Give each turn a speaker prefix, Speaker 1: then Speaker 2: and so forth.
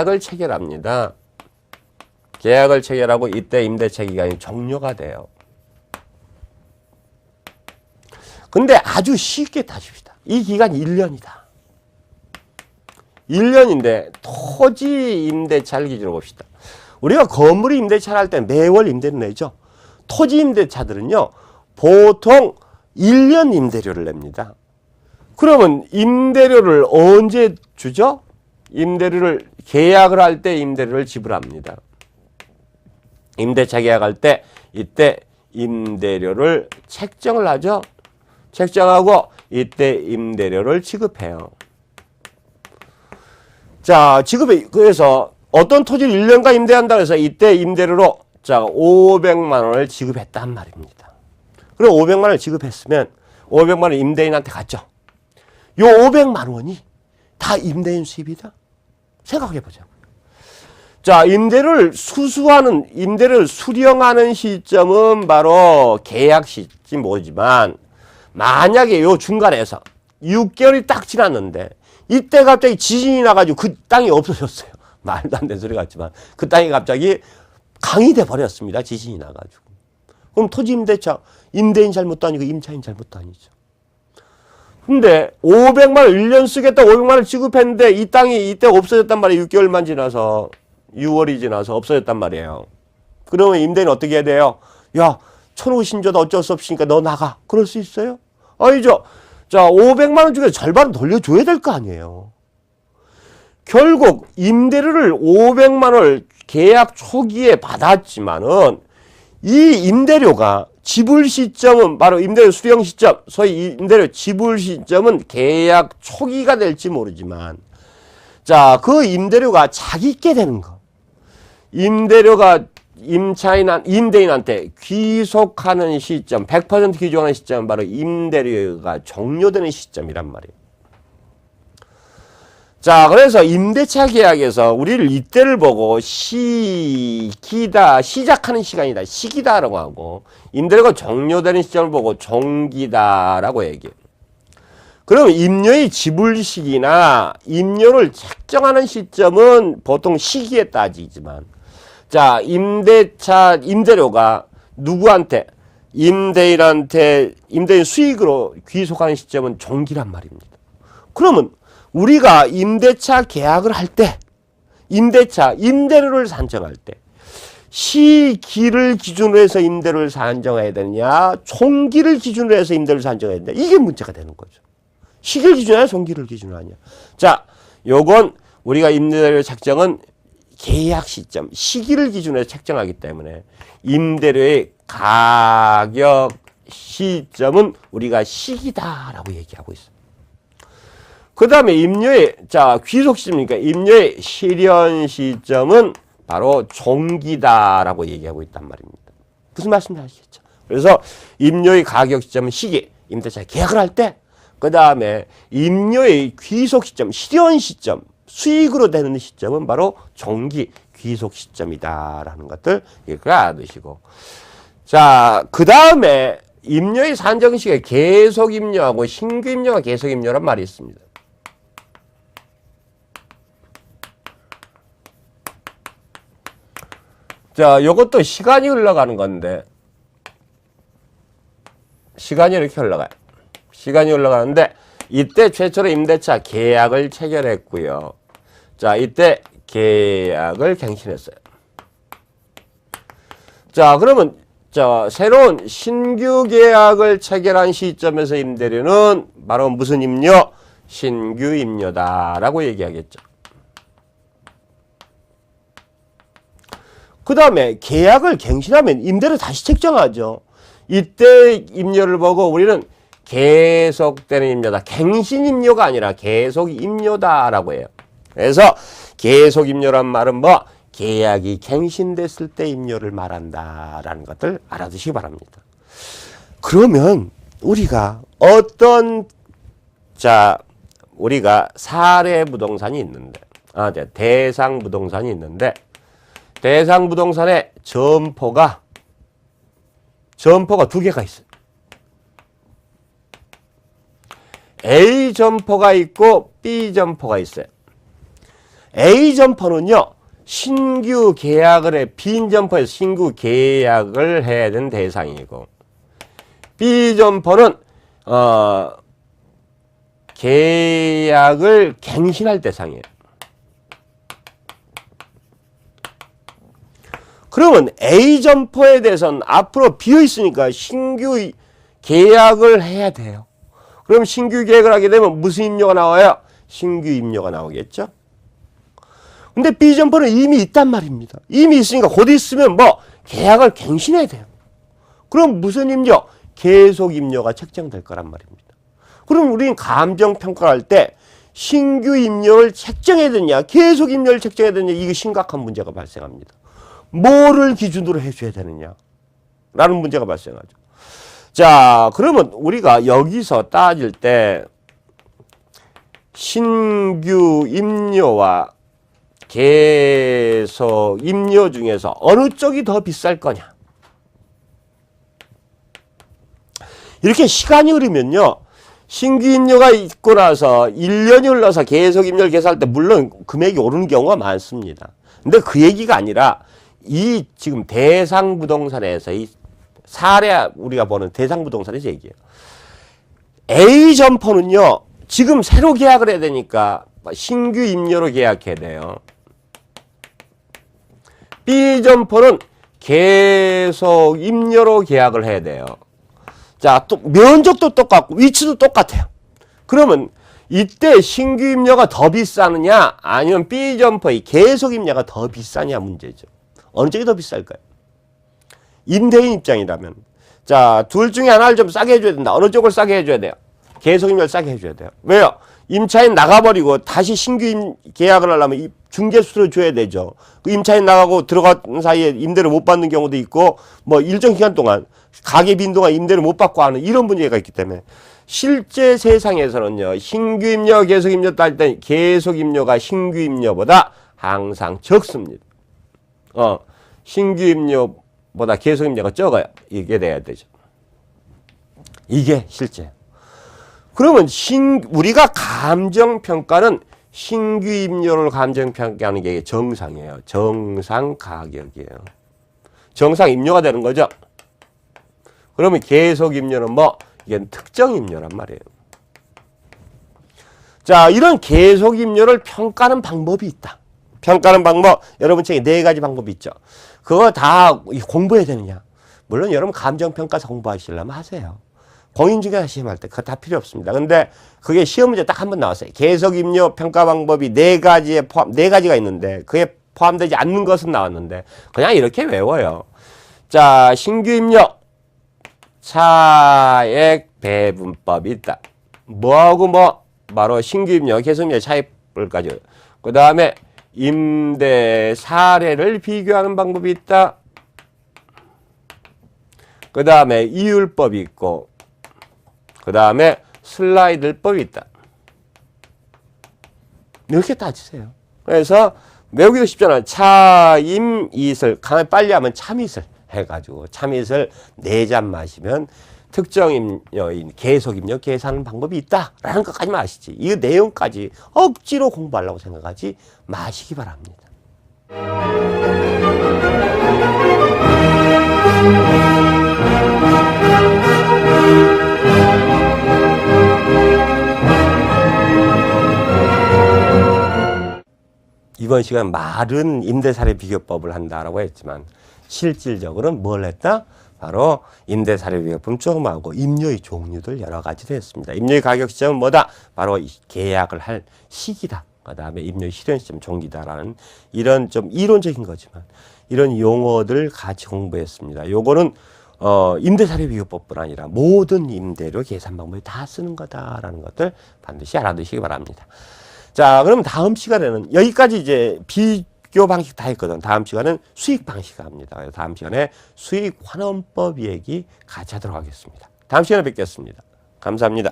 Speaker 1: 계약을 체결합니다. 계약을 체결하고 이때 임대차 기간이 종료가 돼요. 근데 아주 쉽게 따집시다. 이 기간이 1년이다. 1년인데 토지 임대차를 기준으로 봅시다. 우리가 건물 임대차를 할 때 매월 임대를 내죠. 토지 임대차들은요. 보통 1년 임대료를 냅니다. 그러면 임대료를 언제 주죠? 임대료를 계약을 할 때 임대료를 지불합니다. 임대차 계약할 때 이때 임대료를 책정을 하죠. 책정하고 이때 임대료를 지급해요. 자, 그래서 어떤 토지를 1년간 임대한다 해서 이때 임대료로 자, 500만 원을 지급했단 말입니다. 그럼 500만 원을 지급했으면 500만 원 임대인한테 갔죠. 요 500만 원이 다 임대인 수입이다. 생각해 보자. 자, 임대를 수령하는 시점은 바로 계약 시점 뭐지만 만약에 요 중간에서 6개월이 딱 지났는데 이때 갑자기 지진이 나가지고 그 땅이 없어졌어요. 말도 안 되는 소리 같지만 그 땅이 갑자기 강이 돼 버렸습니다. 지진이 나가지고. 그럼 토지 임대차 임대인 잘못도 아니고 임차인 잘못도 아니죠. 근데 500만 원 1년 쓰겠다 500만 원 지급했는데 이 땅이 이때 없어졌단 말이에요. 6개월만 지나서 6월이 지나서 없어졌단 말이에요. 그러면 임대인 어떻게 해야 돼요? 야, 천우신조도 어쩔 수 없으니까 너 나가. 그럴 수 있어요? 아니죠. 자, 500만 원 중에 절반은 돌려줘야 될 거 아니에요. 결국 임대료를 500만 원을 계약 초기에 받았지만은 이 임대료가 지불 시점은 바로 임대료 수령 시점, 소위 임대료 지불 시점은 계약 초기가 될지 모르지만 자, 그 임대료가 자기께 되는 거. 임대료가 임대인한테 귀속하는 시점, 100% 귀속하는 시점은 바로 임대료가 종료되는 시점이란 말이에요. 자, 그래서 임대차 계약에서 우리를 이때를 보고 시작하는 시간이다, 시기다라고 하고, 임대료가 종료되는 시점을 보고 종기다라고 얘기해요. 그럼 임료의 지불 시기나 임료를 책정하는 시점은 보통 시기에 따지지만, 자, 임대료가 누구한테? 임대인 수익으로 귀속하는 시점은 종기란 말입니다. 그러면 우리가 임대차 계약을 할 때, 임대료를 산정할 때, 시기를 기준으로 해서 임대료를 산정해야 되느냐, 총기를 기준으로 해서 임대료를 산정해야 되느냐, 이게 문제가 되는 거죠. 시기를 기준으로 하냐, 총기를 기준으로 하냐. 자, 요건 우리가 임대료 책정은 계약 시점, 시기를 기준으로 해서 책정하기 때문에 임대료의 가격 시점은 우리가 시기다라고 얘기하고 있어요. 그 다음에 임료의, 자, 귀속 시점이니까 임료의 실현 시점은 바로 종기다라고 얘기하고 있단 말입니다. 무슨 말씀인지 아시겠죠? 그래서 임료의 가격 시점은 시기, 임대차 계약을 할 때, 그 다음에 임료의 귀속 시점, 실현 시점, 수익으로 되는 시점은 바로 종기, 귀속 시점이다라는 것들 이걸 알아두시고. 자, 그 다음에 임료의 산정 시기에 계속 임료하고 신규 임료와 계속 임료란 말이 있습니다. 자, 요것도 시간이 흘러가는 건데, 시간이 이렇게 흘러가요. 시간이 흘러가는데, 이때 최초로 임대차 계약을 체결했고요. 자, 이때 계약을 갱신했어요. 자, 그러면, 자, 새로운 신규 계약을 체결한 시점에서 임대료는 바로 무슨 임료? 신규 임료다라고 얘기하겠죠. 그 다음에 계약을 갱신하면 임대료 다시 책정하죠. 이때 임료를 보고 우리는 계속되는 임료다. 갱신 임료가 아니라 계속 임료다라고 해요. 그래서 계속 임료란 말은 뭐? 계약이 갱신됐을 때 임료를 말한다라는 것들 알아두시기 바랍니다. 그러면 우리가 우리가 사례 부동산이 있는데, 대상 부동산이 있는데, 대상 부동산에 점포가 두 개가 있어요. A 점포가 있고 B 점포가 있어요. A 점퍼는요, 신규 계약을 해, B 점퍼에서 신규 계약을 해야 되는 대상이고, B 점퍼는, 계약을 갱신할 대상이에요. 그러면 A 점퍼에 대해서는 앞으로 비어 있으니까 신규 계약을 해야 돼요. 그럼 신규 계약을 하게 되면 무슨 임료가 나와요? 신규 임료가 나오겠죠? 근데 B 점퍼는 이미 있단 말입니다. 이미 있으니까 곧 있으면 뭐 계약을 갱신해야 돼요. 그럼 무슨 임료? 계속 임료가 책정될 거란 말입니다. 그럼 우리는 감정평가를 할 때 신규 임료를 책정해야 되냐, 계속 임료를 책정해야 되냐, 이게 심각한 문제가 발생합니다. 뭐를 기준으로 해줘야 되느냐 라는 문제가 발생하죠. 자, 그러면 우리가 여기서 따질 때 신규 임료와 계속 임료 중에서 어느 쪽이 더 비쌀 거냐, 이렇게 시간이 흐르면요, 신규 임료가 있고 나서 1년이 흘러서 계속 임료를 계산할 때 물론 금액이 오르는 경우가 많습니다. 근데 그 얘기가 아니라 이 지금 대상 부동산에서 이 사례 우리가 보는 대상 부동산에서 얘기해요. A 점퍼는요, 지금 새로 계약을 해야 되니까 신규 임료로 계약해야 돼요. B 점퍼는 계속 임료로 계약을 해야 돼요. 자, 또 면적도 똑같고 위치도 똑같아요. 그러면 이때 신규 임료가 더 비싸느냐, 아니면 B 점퍼의 계속 임료가 더 비싸냐 문제죠. 어느 쪽이 더 비쌀까요? 임대인 입장이라면, 자, 둘 중에 하나를 좀 싸게 해줘야 된다. 어느 쪽을 싸게 해줘야 돼요? 계속 임료를 싸게 해줘야 돼요. 왜요? 임차인 나가버리고 다시 신규 계약을 하려면 중개수를 줘야 되죠. 그 임차인 나가고 들어간 사이에 임대를 못 받는 경우도 있고, 뭐 일정 기간 동안 가계 빈동안 임대를 못 받고 하는 이런 문제가 있기 때문에, 실제 세상에서는요, 신규 임료, 계속 임료 따질 때 계속 임료가 신규 임료보다 항상 적습니다. 신규 임료보다 계속 임료가 적어요. 이게 돼야 되죠. 이게 실제. 그러면 우리가 감정평가는 신규 임료를 감정평가하는 게 정상이에요. 정상 가격이에요. 정상 임료가 되는 거죠. 그러면 계속 임료는 뭐, 이게 특정 임료란 말이에요. 자, 이런 계속 임료를 평가하는 방법이 있다. 평가하는 방법, 여러분 책에 4가지 방법이 있죠. 그거 다 공부해야 되느냐? 물론 여러분 감정평가서 공부하시려면 하세요. 공인중개사 시험할 때 그거 다 필요 없습니다. 근데 그게 시험 문제 딱 한 번 나왔어요. 계속 임료 평가 방법이 4가지에 포함, 4가지가 있는데 그게 포함되지 않는 것은 나왔는데 그냥 이렇게 외워요. 자, 신규 임료 차액 배분법이 있다. 뭐하고 뭐? 바로 신규 임료, 계속 임료 차익을 가지고. 그 다음에 임대 사례를 비교하는 방법이 있다. 그 다음에 이율법이 있고, 그 다음에 슬라이드법이 있다. 이렇게 따지세요. 그래서 외우기도 쉽잖아요. 차임 이슬, 가만 빨리 하면 참이슬 해가지고 참이슬 4잔 마시면 특정 임료인 계속 임료 계산하는 방법이 있다라는 것까지만 아시지. 이 내용까지 억지로 공부하려고 생각하지 마시기 바랍니다. 이번 시간 말은 임대사례 비교법을 한다라고 했지만 실질적으로는 뭘 했다? 바로 임대사례 비교법 조금 하고 임료의 종류들 여러 가지도 했습니다. 임료의 가격 시점은 뭐다? 바로 계약을 할 시기다. 그 다음에 임료의 실현 시점 종기다라는 이런 좀 이론적인 거지만 이런 용어들 같이 공부했습니다. 요거는 임대사례 비교법뿐 아니라 모든 임대료 계산 방법이 다 쓰는 거다라는 것들 반드시 알아두시기 바랍니다. 자, 그럼 다음 시간에는 여기까지 이제 비교 방식 다 했거든. 다음 시간은 수익 방식 합니다. 다음 시간에 수익 환원법 얘기 같이 하도록 하겠습니다. 다음 시간에 뵙겠습니다. 감사합니다.